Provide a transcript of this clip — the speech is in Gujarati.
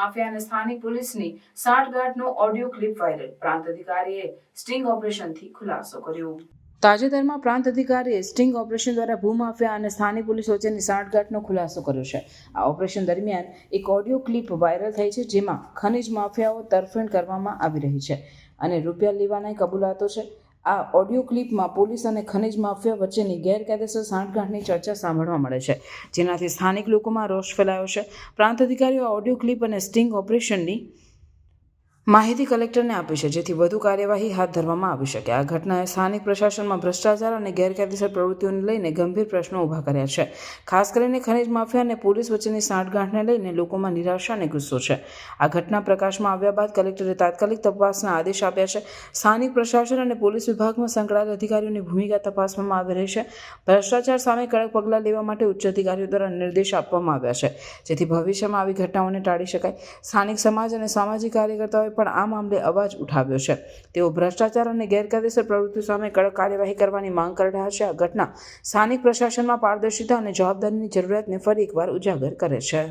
માફિયા અને સ્થાનિક પોલીસની સાંઠગાંઠનો ઓડિયો ક્લિપ વાયરલ. પ્રાંત અધિકારીએ સ્ટિંગ ઓપરેશનથી ખુલાસો કર્યો. તાજેતરમાં પ્રાંત અધિકારીએ સ્ટિંગ ઓપરેશન દ્વારા ભૂમાફિયા અને સ્થાનિક પોલીસ વચ્ચેની સાંઠગાંઠનો ખુલાસો કર્યો છે. આ ઓપરેશન દરમિયાન એક ઓડિયો ક્લિપ વાયરલ થઈ છે, જેમાં ખનીજ માફિયાઓ તરફેણ કરવામાં આવી રહી છે અને રૂપિયા લેવાના કબૂલાતો છે. આ ઓડિયો ક્લિપમાં પોલીસ અને ખનીજ માફિયા વચ્ચેની ગેરકાયદેસર સાંઠગાંઠની ચર્ચા સાંભળવા મળે છે, જેનાથી સ્થાનિક લોકોમાં રોષ ફેલાયો છે. પ્રાંત અધિકારીઓ ઓડિયો ક્લિપ અને સ્ટિંગ ઓપરેશનની માહિતી કલેક્ટરને આપી છે, જેથી વધુ કાર્યવાહી હાથ ધરવામાં આવી શકે. આ ઘટનાએ સ્થાનિક પ્રશાસનમાં ભ્રષ્ટાચાર અને ગેરકાયદેસર પ્રવૃત્તિઓને લઈને ગંભીર પ્રશ્નો ઊભા કર્યા છે. ખાસ કરીને ખનીજ માફિયા અને પોલીસ વચ્ચેની સાંઠગાંઠને લઈને લોકોમાં નિરાશા અને ગુસ્સો છે. આ ઘટના પ્રકાશમાં આવ્યા બાદ કલેક્ટરે તાત્કાલિક તપાસના આદેશ આપ્યા છે. સ્થાનિક પ્રશાસન અને પોલીસ વિભાગમાં સંકળાયેલ અધિકારીઓની ભૂમિકા તપાસવામાં આવી રહી છે. ભ્રષ્ટાચાર સામે કડક પગલાં લેવા માટે ઉચ્ચ અધિકારીઓ દ્વારા નિર્દેશ આપવામાં આવ્યા છે, જેથી ભવિષ્યમાં આવી ઘટનાઓને ટાળી શકાય. સ્થાનિક સમાજ અને સામાજિક કાર્યકર્તાઓએ પણ આ મામલે અવાજ ઉઠાવ્યો છે. તેઓ ભ્રષ્ટાચાર અને ગેરકાયદેસર પ્રવૃત્તિઓ સામે કડક કાર્યવાહી કરવાની માંગ કરી રહ્યા છે. આ ઘટના સ્થાનિક પ્રશાસનમાં પારદર્શિતા અને જવાબદારીની જરૂરિયાતને ફરી એકવાર ઉજાગર કરે છે.